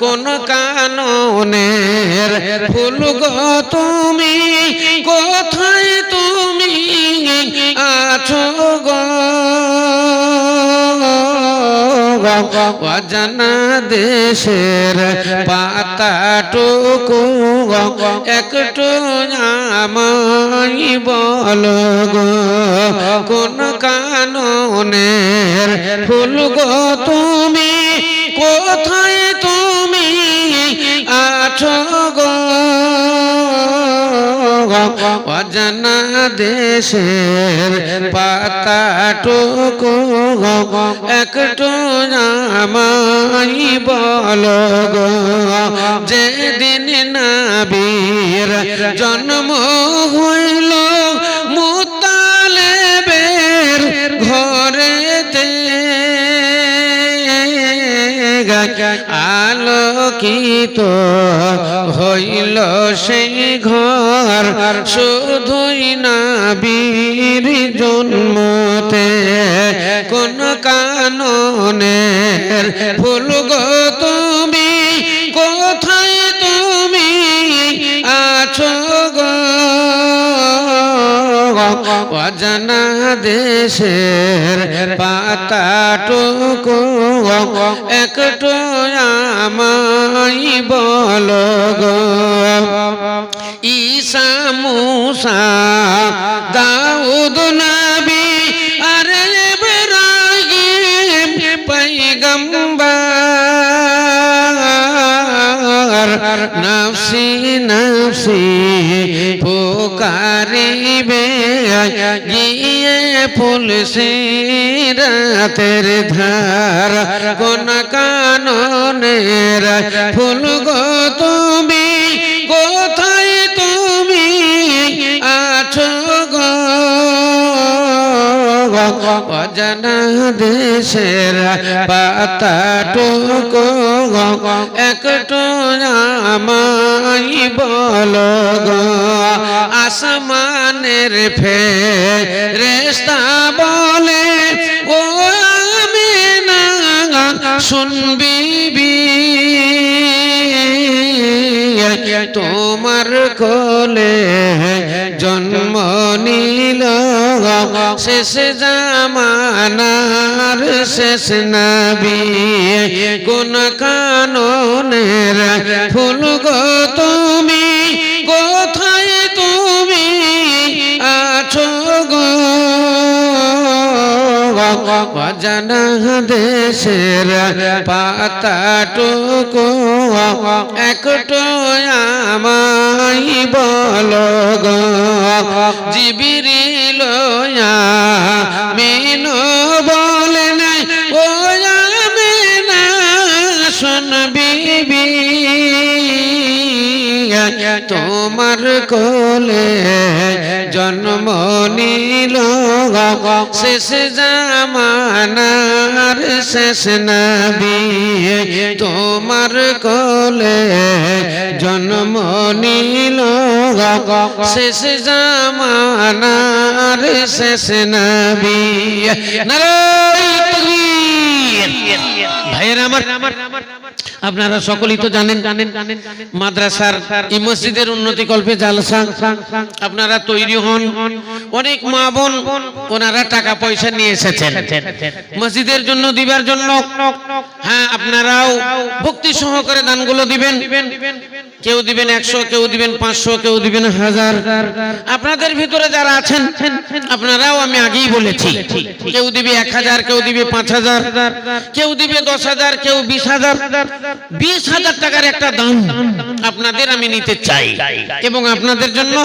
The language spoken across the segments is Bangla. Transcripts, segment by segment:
কোন কাননের ফুল গো তুমি, কোথায় তুমি আছো গো? অজানা দেশের পাতাটুকু একটু আমায় বলো গো, কোন কাননের ফুল গো তুমি, কোথায় তুমি আছো গো? অজানা দেশের পাতাটুকু একটু আমায় বলো গো, যেদিন নবীর জন্ম হইল মুতালেবের ঘরেতে, আলোকিত হইল সেই ঘর শুধুই নবীর জন্মতে, কোন কাননের ফুল গো তুমি, কোথায় তুমি আছো গো? অজানা দেশের পাতাটুকু একটু আমায় বলো গো। ঈসা মুসা দাউদ নবী আর ইব্রাহিম পয়গম্বর, নফসি নফসি পুকারিবে গিয়ে ফুল সিরাতের ধার, কোন কাননের ফুল গো তুমি, কোথায় তুমি আছো গো? অজানা দেশের পাতাটুকু একটু আমায় বলো গো, আসমানের ফেরেশতা বলে ও আমিনা শুনবি তোমার কোলে জন্ম নিল শেষ জামানার শেষ নবী, কোন কাননের ফুল গো তুমি, কোথায় তুমি আছো গো? অজানা দেশের পাতাটুকু একটু আমায় বলো গো, জিবরিল আমিন বলে নাই ও আমিনা শুনবি তোমার কোলে জন্ম নিল শেষ জামানার শেষ নবী, তোমার কোলে জন্ম নিল শেষ জামানার শেষ নবী। নারায়ে তাকবীর। ভাইয়েরা আমার, আপনারা সকলেই তো জানেন মাদ্রাসার এই মসজিদের উন্নতি কল্পে জালসা আপনারা তৈরি হন, অনেক মা বোন ওনারা টাকা পয়সা নিয়ে এসেছেন মসজিদের জন্য দিবার জন্য। হ্যাঁ, আপনারাও ভক্তি সহকারে দানগুলো দিবেন, কেউ দিবেন 100, কেউ দিবেন 500, কেউ দিবেন 1000। আপনাদের ভিতরে যারা আছেন আপনারাও, আমি আগেই বলেছি, কেউ দিবে 1000, কেউ দিবে 5000, কেউ দিবে 10,000, কেউ 20,000। 20,000 টাকার একটা দান আপনাদের আমি নিতে চাই এবং আপনাদের জন্য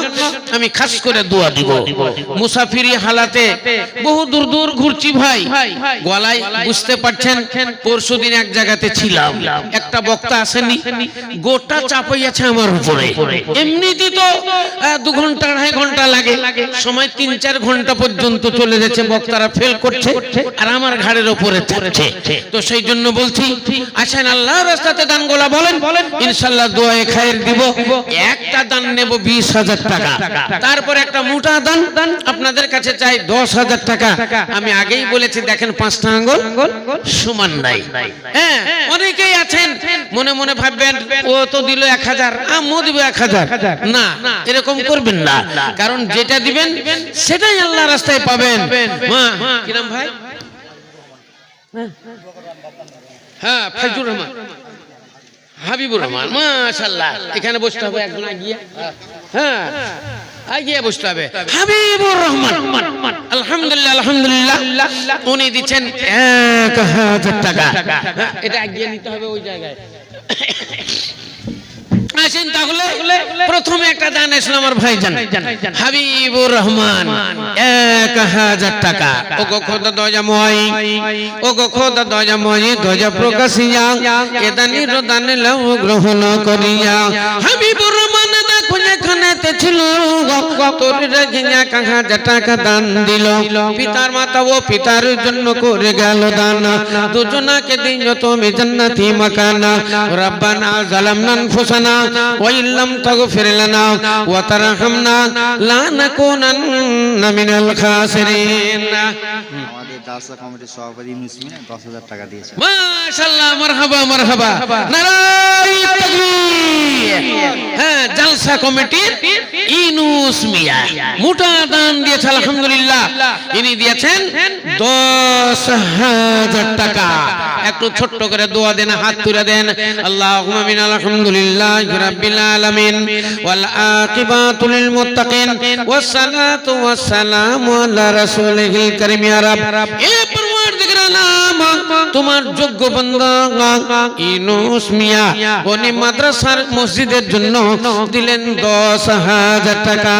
আমি খাস করে দোয়া দিব। মুসাফিরি হালাতে বহু দূর দূর ঘুরছি ভাই, গলায় বুঝতে পারছেন পরশুদিন এক জায়গাতে ছিলাম, একটা বক্তা আসেনি, গোটা চাপাই আছে আমার উপরে। এমনিতে তো 2 ঘন্টা 2.5 ঘন্টা লাগে, সময় 3-4 ঘন্টা পর্যন্ত চলে যাচ্ছে, বক্তারা ফেল করছে আর আমার ঘাড়ের উপরে থাকছে। তো সেই জন্য বলছি, আসেন আল্লাহর রাস্তাতে দানগুলো বলেন, ইনশাআল্লাহ দোয়ায়ে খায়ের দিব। একটা দান নেব 20,000 টাকা, তারপর একটা মোটা দান আপনাদের কাছে চাই 10,000 টাকা। আমি আগেই বলেছি, দেখেন 5টা আঙ্গুল সমান নাই। হ্যাঁ, অনেকেই আছেন মনে মনে ভাববেন ও তো দিল 1000 আমিও দিব 1000, না এরকম করবেন না, কারণ যেটা দিবেন সেটাই আল্লাহ রাস্তায় পাবেন। কি নাম ভাই? হ্যাঁ, ফাইজুর রহমান, হাবিবুর রহমান, মাশাআল্লাহ। এখানে বসতে হবে একজন আগিয়ে, হ্যাঁ আগিয়ে বসতে হবে। হাবিবুর রহমান, আলহামদুলিল্লাহ আলহামদুলিল্লাহ, উনি দিচ্ছেন 1000 টাকা। এটা আগিয়ে নিতে হবে ওই জায়গায়। আসেন তাহলে প্রথমে একটা দান আসলো আমার ভাইজান হাবিবুর রহমান 1000 টাকা। ও গো খোদা দয়াময়, ও গো খোদা দয়াময়, দয়া প্রকাশিয়া এ দানির দান লও গ্রহণ করিয়া। হাবিবুর রহমান দেখো এখানেতে ছিল তোর রাজিয়া 1000 টাকা দান দিল। পিতার মাতা ও পিতার জন্য করে গেল দান। দুজনাকে দিও তুমি জান্নাতি মাকানা। রব্বানা যালামনা আনফুসানা ওয়া ইল্লাম তাগফির লানা ওয়া তারহামনা লা নাকুনান্না মিনাল খাসিরিন। আমাদের জালসা কমিটির সভাপতি ইউনুস মিয়া 10000 টাকা দিয়েছেন। মাশাআল্লাহ, মারহাবা মারহাবা, নারায়ে তাকবীর। হ্যাঁ, জালসা কমিটির ইউনুস মিয়া মোটা দান দিয়েছে আলহামদুলিল্লাহ। ইনি দিয়েছেন 10000 টাকা। একটু ছোট্ট করে দোয়া দেন, হাত তুলে দেন। আল্লাহুম্মা আমিন। আলহামদুলিল্লাহি রাব্বিল আলামিন ওয়াল আকিবাতু লিল মুত্তাকিন ওয়াস সালাতু ওয়াস সালামু আলা রাসূলিল কারীম। ইয়া রাব, এ পরওয়ারদিগার আলাম, তোমার যোগ্য বান্দা ইউনুস মিয়া উনি মাদ্রাসার মসজিদের জন্য দিলেন 10000 টাকা।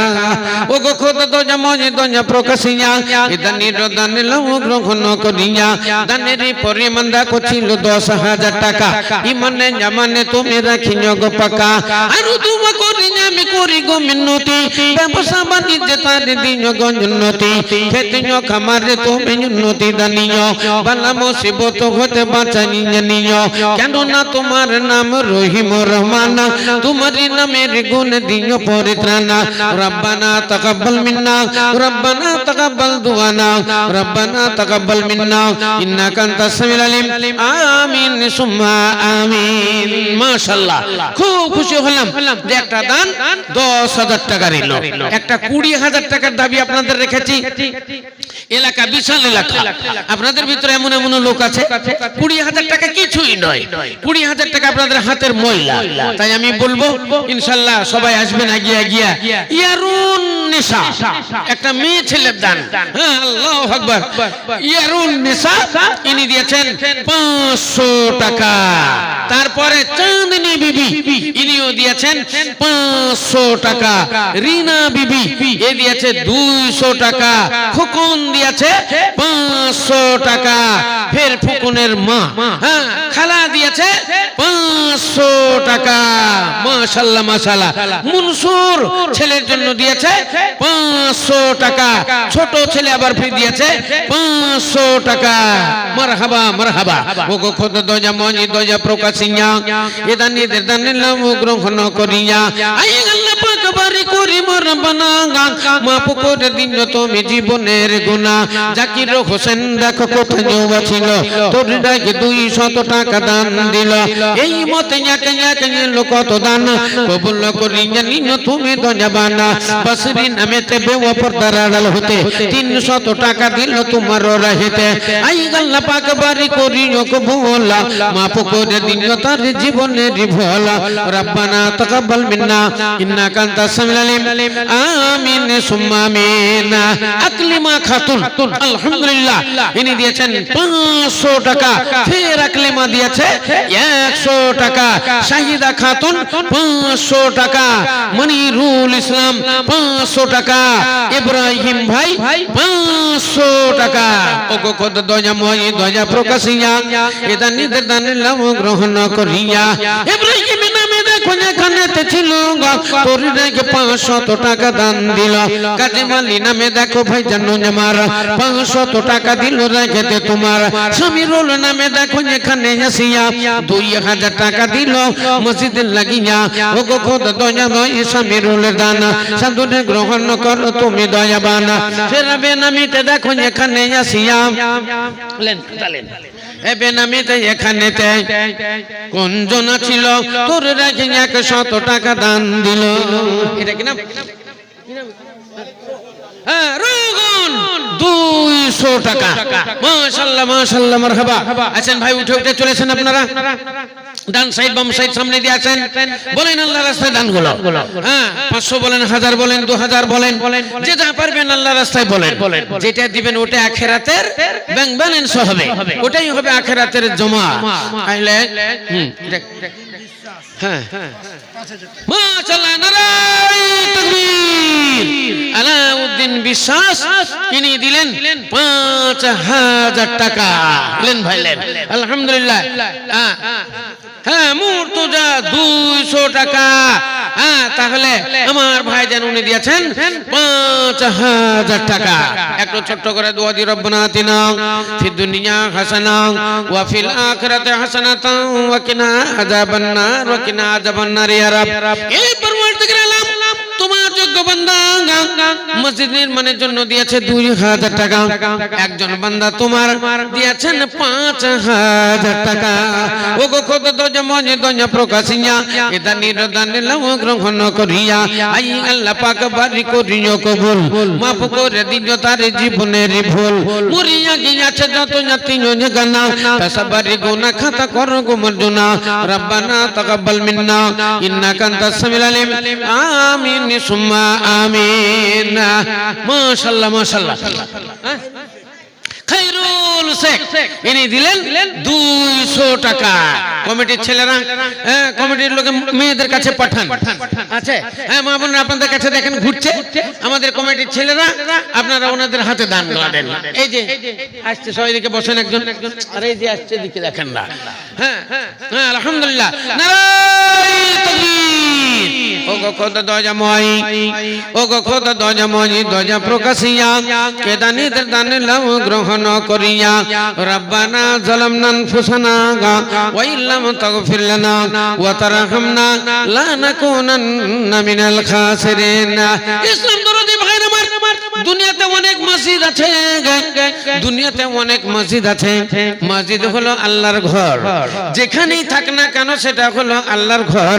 ও গো খোদা দয়াময়, দয়া প্রকাশিয়া এ দানের দান লও গ্রহণ করিয়া। দানের পরিমাণ দেখো ছিল 10000 টাকা। ইমানে জামানে তুমি রাখিও গো পাকা। আর দোয়া করি আমি করি গো মিন্নতি, ব্যবসা বাণিজ্যে তার দিও গো উন্নতি। খেতিও খামারে তুমি উন্নতি দানিও, বালা মুসিবত হতে বাঁচাইয়া নিও। কেন না তোমার নাম রহিম রহমান, তোমারই নামের গুণ দিও পরিত্রাণ। রব্বানা তাকাব্বাল মিন্না, রব্বানা তাকাব্বাল দুআনা, রব্বানা তাকাব্বাল মিন্না ইন্নাকা আনতাস সামিউল আলিম। আমিন সুম্মা আমিন। মাশাআল্লাহ, খুব খুশি হলাম যে একটা দান 10000 টাকা দিল। একটা 20000 টাকার দাবি আপনাদের রেখেছি। এলাকা বিশাল এলাকা, আপনাদের ভিতরে এমন এমন লোক আছে 20000 টাকা কিছুই নয়। 20000 টাকা আপনাদের হাতের ময়লা। তাই আমি বলবো ইনশাআল্লাহ সবাই আসবেন আগিয়ে আগিয়ে। ইয়ারুন নিসা, একটা মেয়ে ছেলের দান। হ্যাঁ, আল্লাহু আকবার। ইয়ারুন নিসা ইনি দিয়েছেন 500 টাকা। তারপরে চাঁদনী বিবি ইনিও দিয়েছেন 500 টাকা। রিনা বিবি এ দিয়েছে 200 টাকা। ফুকুন দিয়েছে 500 টাকা। ফের ফুকুনের মা, হ্যাঁ খালা দিয়েছে 500 টাকা। মাশাআল্লাহ মাশাআল্লাহ। মনসুর ছেলের জন্য দিয়েছে 500 টাকা। ছোট ছেলে আবার ফির দিয়েছে 500 টাকা। মারহাবা মারহাবা। ও গো খোদা দয়াময়, দয়া প্রকাশিয়া এ দানিদের দান লও গ্রহণ করিয়া। আই আল্লাহ পাক বারি করি রব্বানা, মাফ করে দিও তুমি জীবনের গুনাহ। জাকির হোসেন দেখো কোথায় ছিল, তোর ডাকে 200 টাকা দান দিল। এই মতে একে কত দান কবুল করিয়া নিও তুমি দয়াবান। বসরি নামেতে বেওয়াপরদার আড়াল হতে 300 টাকা দিল তোমার রাহেতে। আই আল্লাহ পাক বারি করিও কবুল, মাফ করে দিও তার জীবনের ভুল। রব্বানা তাকাব্বাল মিন্না ইন্নাকা আনতাস সামিউল আলিম। আমিন সুম্মা আমিন। আকলিমা খাতুন আলহামদুলিল্লাহ ইনি দিয়েছেন 500 টাকা। ফের আকলিমা দিয়েছে 100 টাকা। শাহিদা খাতুন 500 টাকা। মনিরুল ইসলাম 500 টাকা। ইব্রাহিম ভাই 500 টাকা। ও গো খোদা দয়াময়, দয়া প্রকাশিয়া এ দানিদের দান লও গ্রহণ করিয়া। ইব্রাহিম নামে দেখো এখানেতে ছিল তোর নাকি 500 টাকা দান দিল। কাজী মালি নামে দেখো ভাই জানো আমার 500 টাকা দিল রেখেতে তোমার। সামিরুল নামে দেখো এখানে আসিয়া 2000 টাকা দিল মসজিদের লাগিয়া। ও গো খোদা দয়াময়, সামিরুলের দান সাধুরে গ্রহণ করো তুমি দয়াবান। ফেরাবে নামিতে দেখো এখানে আসিয়া এ বেনামিতে এখানেতে কোন জনা ছিল তোর রেখে 100 টাকা দান দিল। এটা কি নাম? রোগন 200 টাকা। মাশাআল্লাহ মাশাআল্লাহ মারহাবা। আছেন ভাই, উঠে উঠে চলেছেন আপনারা, ডান সাইড বাম সাইড সামনে দিয়ে আছেন। বলেন আল্লাহর রাস্তায় দানগুলো। 500 বলেন, 1000 বলেন, 2000 বলেন, যে যা পারবেন আল্লাহর রাস্তায় বলেন। যেটা দিবেন ওটা আখিরাতের ব্যাংক ব্যালেন্স হবে, ওটাই হবে আখিরাতের জমা। তাহলে মাশাআল্লাহ, নারায়ে তাকবীর। আলাউদ্দিন বিশ্বাস তিনি দিলেন 5000 টাকা। লেন ভাই লেন, আলহামদুলিল্লাহ। মুর্তজা 200 টাকা। তাহলে আমার ভাইজান উনি দিয়েছেন 5000 টাকা। একটু ছোট্ট করে দোয়া দি, রব্বানা আতিনা ফিদ দুনিয়া হাসানা ওয়া ফিল আখিরাতি হাসানাতাও ওয়া কিনা আযাবান নার ওয়া কিনা আযাবান নার ইয়া রাব। এই পরওয়ারদিগার আলম তোমার যোগ্য বান্দা মসজিদ নির্মাণের জন্য দিয়েছে 2000 টাকা। একজন বান্দা তোমার দিয়েছেন 5000 টাকা। ও গো খোদা দোজা মনে দোজা প্রকাশিয়া এটা নিরদান লও গ্রহণ করিয়া। আই আল্লাহ পাক বারি করিও কবুল, মাফ করে দিও তার জীবনের ভুল। মরিয়া গিয়াছে যত জাতি গানা, তাসাবারি গুনাহ খাতা করো গো মারজুনা। রব্বানা তাকাব্বাল মিন্না ইন্নাকা আনতাস সামিউল আলিম। আমিন সুম্মা আমিন। মাশাআল্লাহ মাশাআল্লাহ। খায়রুল শেখ ইনি দিলেন 200 টাকা। কমিটির ছেলেরা, কমিটির লোকে মেয়েদের কাছে পাঠান আছে। মা বোনেরা আপনাদের কাছে দেখেন ঘুরছে আমাদের কমিটির ছেলেরা, আপনারা ওনাদের হাতে দান করেন। এই যে আসছে সবাই দিকে বসেন একজন, আর এই যে আসছে দিকে দেখেন না। আলহামদুলিল্লাহ, নারায়ে তাকবীর। ও গো খোদা দয়াময়, ও গো খোদা দয়াময়, দয়া প্রকাশিয়া কেদানিদের দান লও গ্রহণ করিয়া। রব্বানা যালামনা আনফুসানা ওয়া ইল্লাম তাগফির লানা ওয়া তারহামনা লানাকুনান্না মিনাল খাসিরিন। ইসলাম দরদি ভাইরা আমার, দুনিয়াতে অনেক মসজিদ আছে, দুনিয়াতে অনেক মসজিদ আছে। মসজিদ হলো আল্লাহর ঘর, যেখানেই থাক না কেন সেটা হলো আল্লাহর ঘর।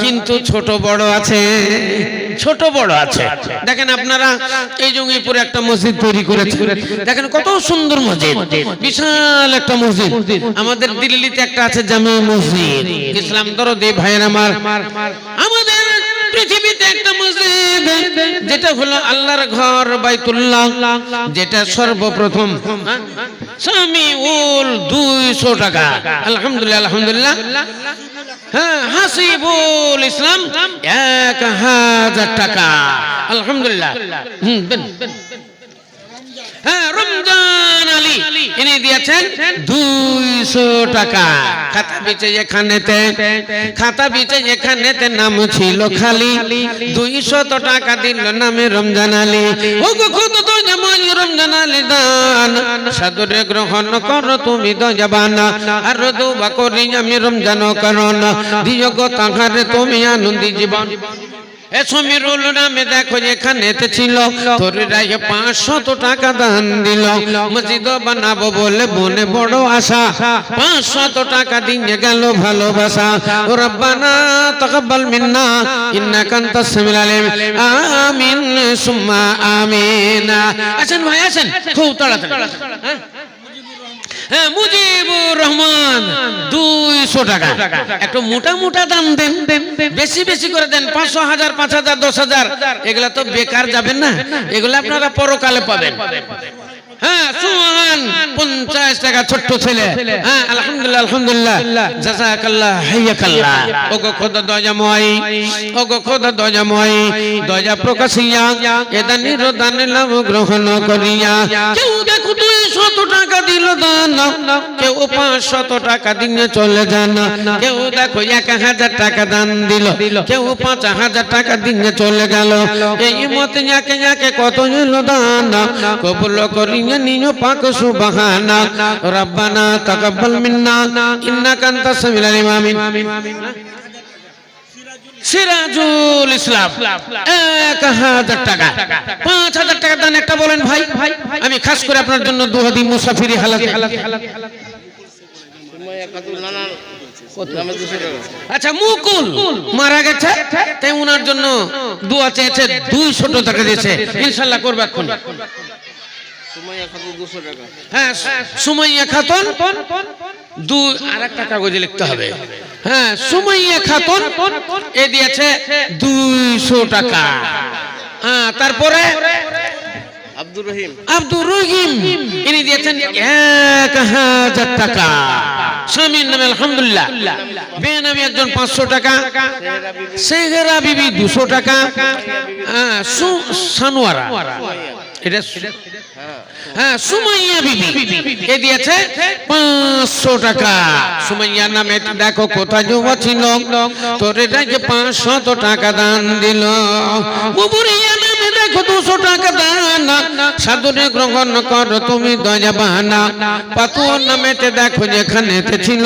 কিন্তু ছোট বড় আছে, ছোট বড় আছে। দেখেন আপনারা এই জঙ্গিপুরে একটা মসজিদ তৈরি করেছে, দেখেন কত সুন্দর মসজিদ, বিশাল একটা মসজিদ। আমাদের দিল্লিতে একটা আছে জামে মসজিদ। ইসলাম দরদি ভাইয়ের আমার, আমাদের পৃথিবীতে একটা মসজিদ যেটা হলো আল্লাহর ঘর বাইতুল্লাহ, যেটা সর্বপ্রথম সামিউল 200 টাকা। আলহামদুলিল্লাহ আলহামদুলিল্লাহ। হাসিবুল ইসলাম 1000 টাকা। আলহামদুলিল্লাহ। রমজান আলী ইনি দিয়েছেন 200 টাকা। খাতা বিচে এখানেতে, খাতা বিচে এখানেতে নাম ছিল খালি, 200 টাকা দিল নামে রমজান আলী। ও গো খোদা দয়াময় রমজান আলী দান সাদরে গ্রহণ করো তুমি দয়াবানা। আর দোয়া করি আমি রমজান করণ, দিও গো তাহারে তুমি আনন্দি জীবন। এ সমীরুল নামে দেখো এখানেতে ছিল, তোর রায় 500 টাকা দান দিল। মসজিদ বানাবো বলে মনে বড় আশা, 500 টাকা দিয়ে গেল ভালোবাসা। রব্বানা তাকাব্বাল মিন্না ইন্নাকা আনতাস সামিউল আলিম। আমিন সুম্মা আমিন। আসেন ভাই আসেন, খুব তাড়াতাড়ি। মুজিবুর রহমান 200 টাকা। একটু মোটা মোটা দাম দেন, বেশি বেশি করে দেন। 500, 1000, 5000, 10000 এগুলা তো বেকার যাবেন না, এগুলা আপনারা পরকালে পাবেন। সুবহান 50 টাকা ছোট্ট ছেলে। আলহামদুলিল্লাহ আলহামদুলিল্লাহ, জাযাকাল্লাহ হাইয়াকাল্লাহ। ও গো খোদা দয়াময়, ও গো খোদা দয়াময়, দয়া প্রকাশিয়া এদা নিরদান লাভ গ্রহণ করিয়া। কেউ দেখো 200 টাকা দিল দান, কেউ 500 টাকা দিয়ে চলে যান। কেউ দেখো 1000 টাকা দান দিল, কেউ 5000 টাকা দিয়ে চলে গেল। এই মতে একে একে কত এলো দান, কবুল করিয়া নিও পাক সুবহানা। রব্বানা তাকাব্বাল মিন্না ইন্নাকা আনতাস সামিউল আলিম। আমিন। সিরাজুল ইসলাম 1000 টাকা। 5000 টাকা দান একটা বলেন ভাই, আমি খাস করে আপনার জন্য দুহাদি মুসাফিরি হালাত। আচ্ছা মুকুল মারা গেছে তাই ওনার জন্য দোয়া চেয়েছে 200 টাকা দিয়েছে ইনশাআল্লাহ করবে এখন হ্যাঁ সুমাইয়া খাতুন আরেকটা কাগজে লিখতে হবে হ্যাঁ সুমাইয়া খাতুন এ দিয়েছে 200 টাকা হ্যাঁ তারপরে আব্দুর রহিম ইনি দিয়েছেন 1000 টাকা স্বামীর নামে আলহামদুলিল্লাহ বেনামি একজন 500 টাকা সেহেরা বিবি 200 টাকা সানোয়ারা এটা হ্যাঁ সুমাইয়া বিবি এ দিয়েছে 500 টাকা সুমাইয়ার নামে দেখো কোথায় জমা ছিল তোর এটাকে 500 টাকা দান দিল বুবুরিয়া নামে দেখো 200 টাকা দান সাধুরে গ্রহণ করো তুমি দয়াবানা পাতুর নামেতে দেখো যেখানেতে ছিল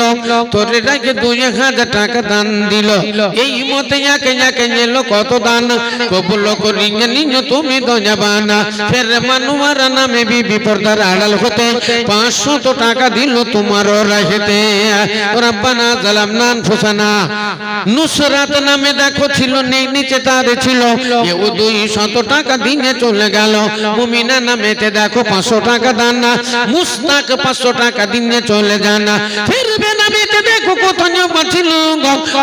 তোর এটাকে 2000 টাকা দান দিল এই মতে যাকে যাকে নিল কত দান কবুল করি নিও তুমি দয়াবানা ফের মানুয়ার নামে বিবি পর্দার আড়াল হতে 500 টাকা দিল তোমার রাহেতে রব্বানা জালামনা আনফুসানা নুসরাত নামে দেখো ছিল নিচে তার ছিল এও 200 টাকা দিনে চলে গেল মুমিনা নামেতে দেখো 500 টাকা দান না মুস্তাক 500 টাকা দিনে চলে যানা ফিরবে নামেতে দেখো কোথায় বাঁচিল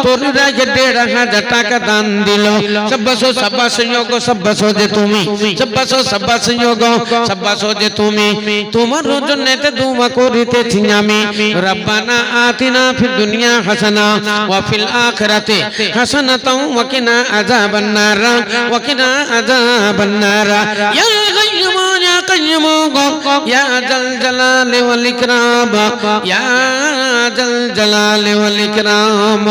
তোর রাগে 1500 টাকা দান দিল সব্বাসো সব্বাসো যোগ সব্বাসো যে তুমি সব্বাসো সব্বাসো যোগ সব্বাসো যে তুমি তোমার জন্যতে দোয়া করিতেছি আমি রব্বানা আতিনা ফিদ দুনিয়া হাসানা ওয়া ফিল আখিরাতি হাসানাতাও ওয়া কিনা আযাবান নার ওয়া কিনা আযাবান নার ইয়া গায়্যুম ইয়া কাইয়্যুম ইয়া জাল জালালি ওয়াল ইকরাম ইয়া জাল জালালি ওয়াল ইকরাম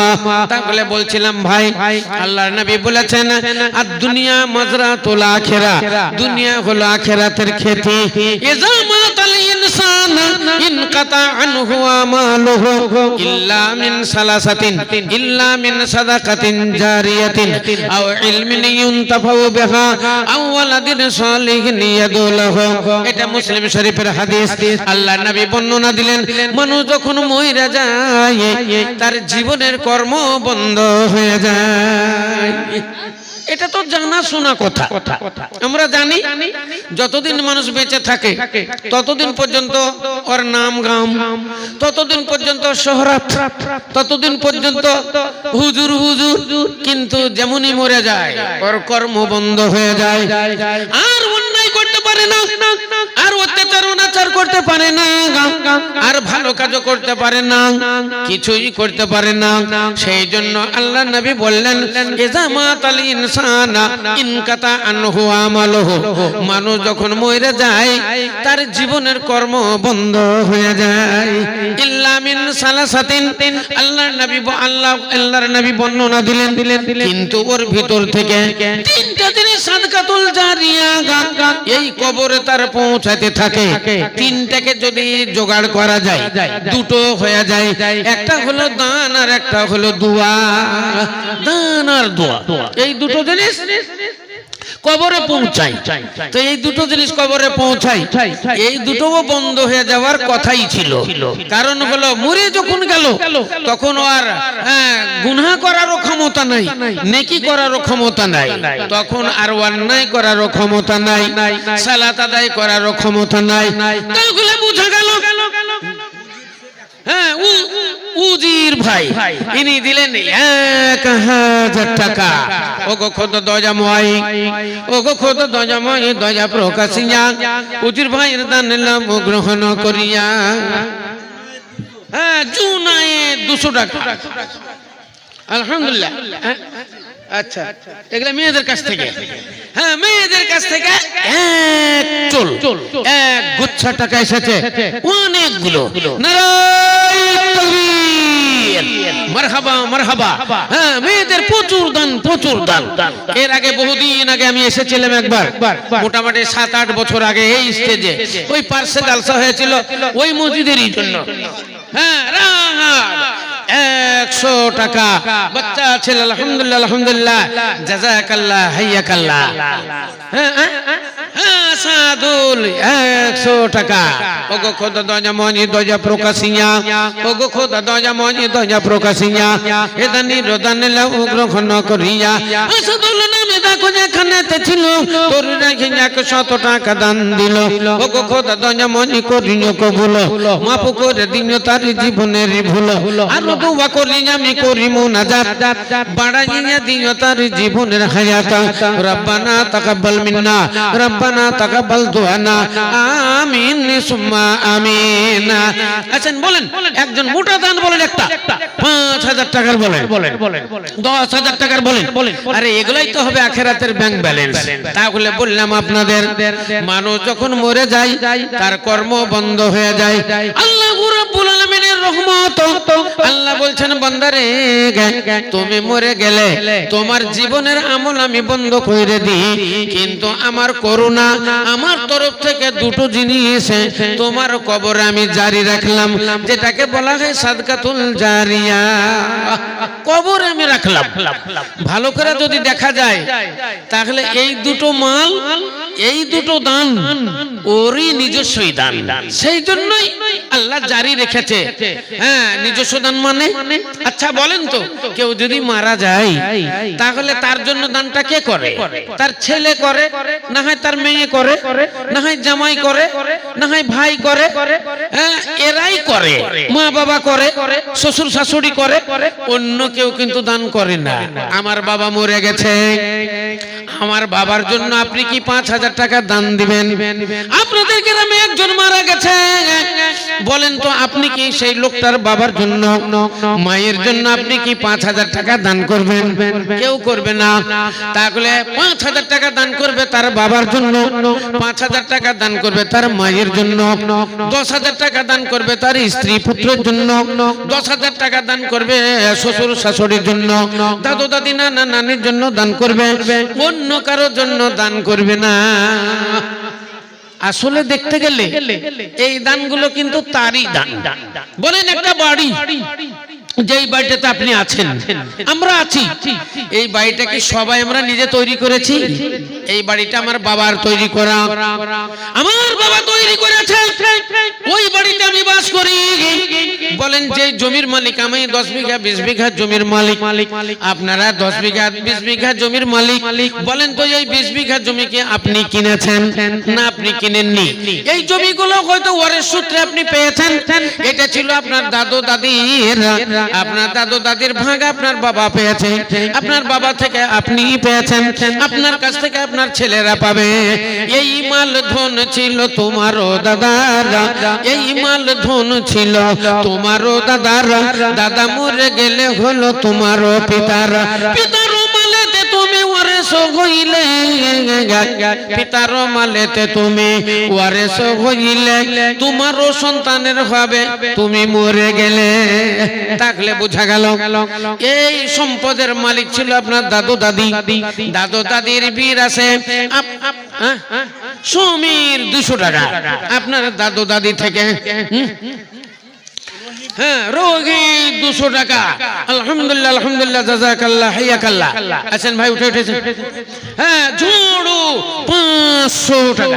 তাহলে বলছিলাম ভাই আল্লাহর নবী বলেছেন আদ দুনিয়া মাজরাতুল আখিরা দুনিয়া হলো আখিরাতের খেতি ইযা মাতাল ইনসান ইনকাতা আনহু আমালুহু ইল্লা মিন সালাসাতিন ইল্লা মিন সাদাকাতিন জারিয়াতিন আও ইলমিন ইউনতাফাউ বিহা আও ওয়ালাদিন সালিহিন ইয়াদুলাহু এটা মুসলিম শরীফের হাদিস আল্লাহর নবী বর্ণনা দিলেন মানুষ যখন মরে যায় তার জীবনের কর্ম বন্ধ হয়ে যায় এটা তো জানা শোনা কথা আমরা জানি যতদিন মানুষ বেঁচে থাকে ততদিন পর্যন্ত ওর নাম গাম ততদিন পর্যন্ত শোহরত ততদিন পর্যন্ত হুজুর হুজুর কিন্তু যেমনই মরে যায় ওর কর্ম বন্ধ হয়ে যায় আর অন্যায় করতে পারে না আর অত্যাচার অনাচার করতে পারে না আর ভালো কাজও করতে পারে না কিছুই করতে পারে না সেই জন্য আল্লাহ নবী বললেন ইযা মাতাল ইনসানা ইনকাতা আনহু আমালুহু মানুষ যখন মরে যায় তার জীবনের কর্ম বন্ধ হয়ে যায় ইল্লা মিন সালাসাতিন আল্লাহর নবী বর্ণনা দিলেন কিন্তু ওর ভিতর থেকে তিনটা জিনিস সাদকাতুল জারিয়া এই কবরে তার পৌঁছাতে থাকে তিনটাকে যদি জোগাড় করা যায় দুটো হয়ে যায় একটা হলো দান আর একটা হলো দোয়া দান আর দোয়া এই দুটো জিনিস কবরে পৌঁছায় তো এই দুটো জিনিস কবরে পৌঁছায় এই দুটোও বন্ধ হয়ে যাওয়ার কথাই ছিল কারণ হলো মরে যখন গেল তখন আর গুনাহ করারও ক্ষমতা নাই নেকি করারও ক্ষমতা নাই তখন আর অন্যায় করারও ক্ষমতা নাই সালাত আদায় করারও ক্ষমতা নাই তাহলে বুঝা গেল হ্যাঁ উজির ভাই ইনি দিলেন 1000 টাকা ওগো খোদ দয়াময় ওগো খোদ দয়াময় দয়া প্রকাশিয়া উজির ভাইয়ের দান লাভ গ্রহণ করিয়া হ্যাঁ জুনায়ে 200 টাকা আলহামদুলিল্লাহ আচ্ছা এগুলা মেয়েদের কাছ থেকে হ্যাঁ মেয়েদের কাছ থেকে এক গুচ্ছা টাকা এসেছে অনেকগুলো নারায়ে তাকবীর মারহাবা মারহাবা হ্যাঁ মেয়েদের প্রচুর দান এর আগে বহুদিন আগে আমি এসেছিলাম একবার মোটামুটি 7-8 বছর আগে এই স্টেজে ওই পার্শ্বে জালসা হয়েছিল ওই মসজিদেরই জন্য হ্যাঁ 100 টাকা বাচ্চা ছেলে আলহামদুলিল্লাহ আলহামদুলিল্লাহ জাযাকাল্লাহ হাইয়াকাল্লাহ হ্যাঁ সাদুল 100 টাকা ওগো খোদা দয়া মনি দয়া প্রকাশিয়া ওগো খোদা দয়া মনি দয়া প্রকাশিয়া এদানি রদান লাউ গ্রহণ করিয়া সাদুল নামে দেখো যেখানেতে ছিল তোর রেখে 100 টাকা দান দিল ওগো খোদা দয়া মনি করিও কবুল মাফ করে দিও তার জীবনের ভুল আর দোয়া করি আমি করি মুনাজাত বাড়াইয়া দিও তার জীবনের হায়াত রব্বানা তাকাব্বাল মিন্না রব্বানা তাকাব্বাল দুআনা আমিন সুম্মা আমিন। আছেন বলেন একজন মোটা দান বলেন একটা 5000 টাকার বলেন 10000 টাকার বলেন আরে এগুলাই তো হবে আখিরাতের ব্যাংক ব্যালেন্স। তাহলে বললাম আপনাদের মানুষ যখন মরে যায় তার কর্ম বন্ধ হয়ে যায় আল্লাহ রাব্বুল আলামিনের রহমত আল্লাহ বলছেন বান্দারে তুমি মরে গেলে তোমার জীবনের আমল আমি বন্ধ করে দিই কিন্তু আমার করুণা আমার তরফ থেকে দুটো জিনিস তোমার কবরে আমি জারি রাখলাম যেটাকে বলা হয় সাদকাতুল জারিয়া কবরে আমি রাখলাম। ভালো করে যদি দেখা যায় তাহলে এই দুটো মাল এই দুটো দান ওরই নিজস্বই দান সেই জন্যই আল্লাহ জারি রেখেছে। হ্যাঁ নিজস্ব দান মানে আচ্ছা বলেন তো কেউ যদি মারা যায় তাহলে তার জন্য দানটা কে করে? তার ছেলে করে না হয় তার মেয়ে করে না হয় জামাই করে না হয় ভাই করে হ্যাঁ এরাই করে মা বাবা করে শ্বশুর শাশুড়ি করে অন্য কেউ কিন্তু দান করে না। আমার বাবা মরে গেছে আমার বাবার জন্য আপনি কি 5000 টাকা দান দিবেন? আপনাদের গ্রামে একজন মারা গেছে বলেন তো আপনি কি সেই লোকটার বাবার জন্য মায়ের জন্য আপনি কি 5000 টাকা দান করবেন? কেউ করবে না। তাহলে 5000 টাকা দান করবে তার বাবার জন্য 5000 টাকা দান করবে তার মায়ের জন্য 10000 টাকা দান করবে তার স্ত্রী পুত্রের জন্য 10000 টাকা দান করবে শ্বশুর শাশুড়ির জন্য দাদু দাদি নানা নানির জন্য দান করবে অন্য কারোর জন্য দান করবে না। আসলে দেখতে গেলে এই দানগুলো কিন্তু তারই দান। বলেন একটা বাড়ি যেই বাড়িটাতে আপনি আছেন আমরা আছি এই বাড়িটা কি সবাই আমরা নিজে তৈরি করেছি? এই বাড়িটা আমার বাবার তৈরি করা আমার বাবা তৈরি করেছে ওই বাড়িতে আমি বাস করি। বলেন যে জমির মালিক আমি 10 বিঘা 20 বিঘা জমির মালিক আপনারা 10 বিঘা 20 বিঘা জমির মালিক বলেন তো এই 20 বিঘা জমি কি আপনি কিনেছেন না আপনি কিনেননি? এই জমিগুলো হয়তো ওয়ারিশ সূত্রে আপনি পেয়েছেন এটা ছিল আপনার দাদু দাদির আপনার দাদু দাদির ভাগ আপনার বাবা পেয়েছে আপনার বাবা থেকে আপনি পেয়েছেন আপনার কাছ থেকে আপনার ছেলেরা পাবে। এই মাল ধন ছিল তোমারও দাদার এই মাল ধন ছিল তোমারও দাদার দাদা মরে গেলে হলো তোমারও পিতার পিতার মালেতে তুমি ওয়ারিশ হইলে পিতার মালেতে তুমি ওয়ারিশ হইলে তোমারও সন্তানের হবে তুমি মরে গেলে। তাহলে বোঝা গেল এই সম্পদের মালিক ছিল আপনার দাদু দাদি দাদু দাদির বীর আছে সমীর 200 টাকা আপনার দাদু দাদি থেকে হ্যাঁ রোগী 200 টাকা আলহামদুলিল্লাহ আলহামদুলিল্লাহ জাযাকাল্লাহ হাইয়াকাল্লাহ। আছেন ভাই উঠে উঠেছে হ্যাঁ ঝুড়ু 500 টাকা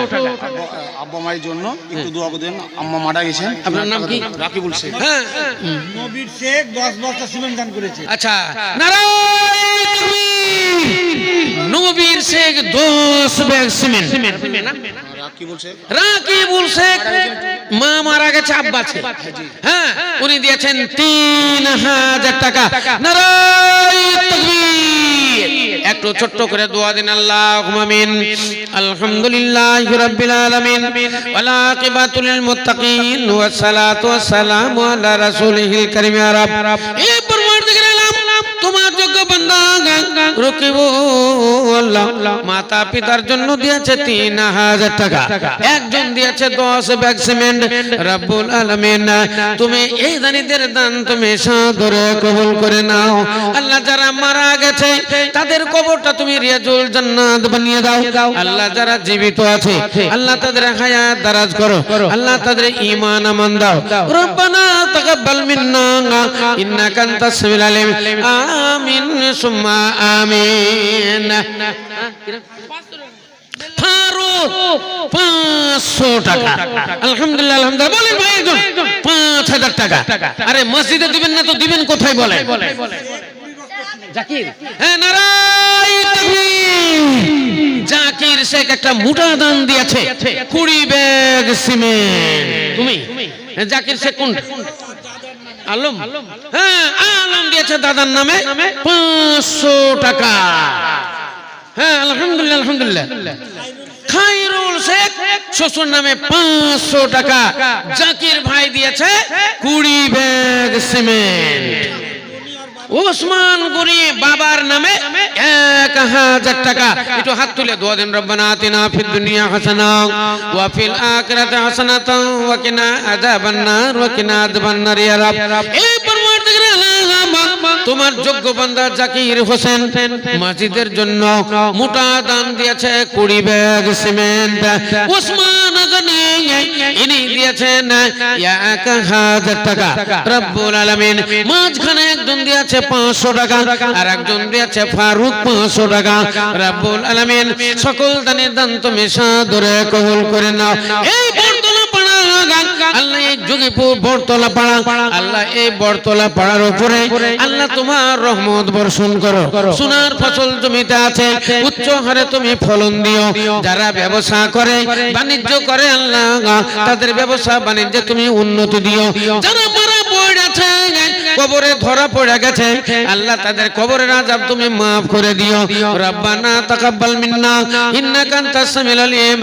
আব্বা মায়ের জন্য একটু দোয়া করে দেন আম্মা মারা গেছেন। আপনার নাম কি? রাকিবুল শেখ। হ্যাঁ নবীর শেখ 10 বস্তা সিমেন্ট দান করেছে। আচ্ছা নারায়ণ নবীর শেখ 10 ব্যাগ সিমেন্ট রাকিবুল শেখ মা মারা গেছে আব্বা আছে হ্যাঁ উনি দিয়েছেন 3000 টাকা। নারায়ণ তাকবীর। একটু ছোট্ট করে দোয়া দিন আল্লাহুম্মা আমিন। আলহামদুলিল্লাহি রাব্বিল আলামিন ওয়ালা আকিবাতুল মুত্তাকিন ওয়াস সালাতু ওয়াস সালামু আলা রাসূলিল কারীম ইয়া রাব। এ পরওয়ারদিগার আলম তোমার যোগ্য বান্দা রকিবুল্লাহ মাতা পিতার জন্য দিয়েছে 3000 টাকা একজন দিয়েছে 10 ব্যাগ সিমেন্ট। রব্বুল আলামিন তুমি এই দানীদের দান তুমি সাদরে কবুল করে নাও। আল্লাহ যারা মারা গেছে তাদের কবরটা তুমি রিয়াজুল জান্নাত বানিয়ে দাও। আল্লাহ যারা জীবিত আছে আল্লাহ তাদের হায়াত দারাজ করো আল্লাহ তাদের ঈমান আমান দাও। রব্বানা তাকাব্বাল মিন্না ইন্নাকা আনতাস সামিউল আলিম আমিন সুম্মা আমিন। ফারুক 500 টাকা। আলহামদুলিল্লাহ আলহামদুলিল্লাহ বলেন ভাই একজন 5000 টাকা। আরে মসজিদে দিবেন না তো দিবেন কোথায় বলেন? জাকির, হ্যাঁ নারায়ে তাকবীর। জাকির শেখ একটা মোটা দান দিয়েছে 20 ব্যাগ সিমেন্ট। তুমি জাকির শেখ কোন? আলম, হ্যাঁ আলম দিয়েছে দাদার নামে 500 টাকা। হ্যাঁ আলহামদুলিল্লাহ আলহামদুলিল্লাহ। খায়রুল শেখ শ্বশুর নামে 500 টাকা। জাকির ভাই দিয়েছে 20 ব্যাগ সিমেন্ট। ওসমান গনি বাবার নামে 1000 টাকা। একটু হাত তুলে দোয়া দেন, রব্বানা আতিনা ফিদ দুনিয়া হাসানা ওয়া ফিল আখিরাতি হাসানাতাও ওয়া কিনা আযাবান্নার ওয়া কিনা আযাবান্নার ইয়া রাব। এই পরওয়ারদিগার আলাম, তোমার যোগ্য বান্দা জাকির হোসেন মসজিদের জন্য মোটা দান দিয়েছে 20 ব্যাগ সিমেন্ট। ওসমান গনি ইনি দিয়েছেন 1000 টাকা। রব্বুল আলামিন মাঝখানে একজন দিয়েছে 500 টাকা আর একজন দিয়েছে ফারুক 500 টাকা। রব্বুল আলামিন সকল দানের দান তুমি সাদরে কবুল করে নাও। এই বরতলা পাড়া আল্লাহ, এই যোগীপুর বরতলা পাড়া আল্লাহ, এই বরতলা পাড়ার উপরে আল্লাহ তোমার রহমত বর্ষণ করো। সোনার ফসল জমিতে আছে, উচ্চ হারে তুমি ফলন দিও। যারা ব্যবসা করে বাণিজ্য করে আল্লাহ, তাদের ব্যবসা বাণিজ্যে তুমি উন্নতি দিও। যারা মারা পড়েছে, কবরে ধরা পড়ে গেছে আল্লাহ, তাদের কবরের আযাব তুমি maaf করে দিও। রব্বানা তাকাব্বাল মিন্না ইন্নাকা আনতাস সামিউল আলিম।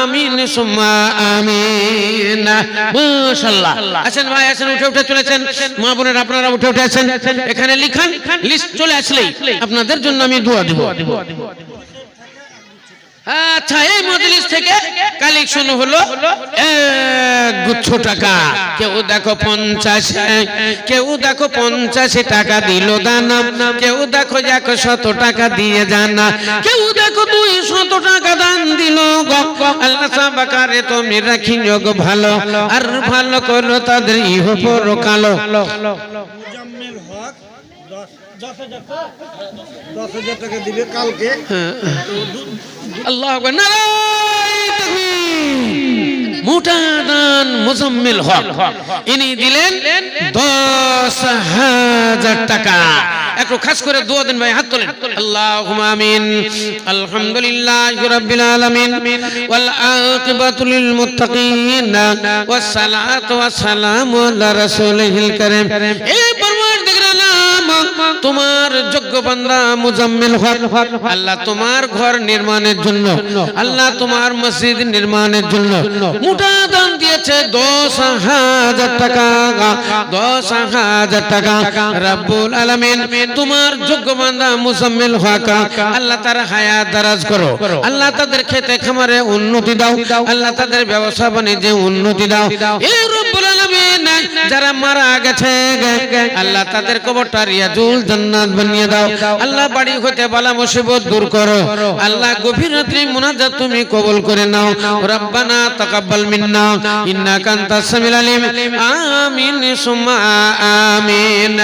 আমিন সুম্মা আমিন। মাশাআল্লাহ। আসেন ভাই আসেন, উঠে উঠে চলেছেন। মা বোনেরা আপনারা উঠে উঠে আসেন। এখানে লিখান, লিস্ট চলে আসলেই আপনাদের জন্য আমি দোয়া দেব। আচ্ছা, এই মজলিস থেকে কালেকশন হলো 1 গুচ্ছ টাকা। কেউ দেখো 50, কেউ দেখো 50 টাকা দিল দান, কেউ দেখো 100 টাকা দিয়ে যান, কেউ দেখো 200 টাকা দান দিল। আল্লাহ সাবাকারে তুমি রাখি যোগ ভালো, আর ভালো করো তাদের ইহ পরকাল। মুজাম্মেল হক 10,000 টাকা দিবে কালকে। আল্লাহু আকবার, নারায়ে তাকবীর। মোটা দান মুজাম্মিল হক ইনি দিলেন 10,000 টাকা। একটু খাস করে দোয়া দেন ভাই, হাত তোলেন। আল্লাহুম্মা আমিন। আলহামদুলিল্লাহি রাব্বিল আলামিন ওয়াল আকিবাতু লিল মুত্তাকিন ওয়াস সালাতু ওয়াস সালামু আলা রাসূলিল কারীম। এই পরওয়ারদিগার আলাম, তোমার যোগ্য বান্দা মুজাম্মিল হক আল্লাহ তোমার ঘর নির্মাণের জন্য, আল্লাহ তোমার মসজিদ নির্মাণের জন্য মোটা দান দিয়েছে 10,000 টাকা। 10,000 টাকা। রব্বুল আলামিন তোমার যোগ্য বান্দা মুজাম্মিল হক আল্লাহ তার হায়াত দারাজ করো। আল্লাহ তাদের খেতে খামারে উন্নতি দাও। আল্লাহ তাদের ব্যবসা বাণিজ্যে উন্নতি দাও। এই রব্বুল আলামিন যারা মারা গেছে আল্লাহ তাদের কবরটা রিয়াজুল জান্নাত বানিয়ে দাও। আল্লাহ বাড়ি হতে বালা মুসিবত দূর করো। আল্লাহ গভীর রাত্রি মুনাজাত তুমি কবুল করে নাও। রব্বানা তাকাব্বাল মিন্না ইন্নাকা আনতাস সামিউল আলিম। আমিন সুম্মা আমিন।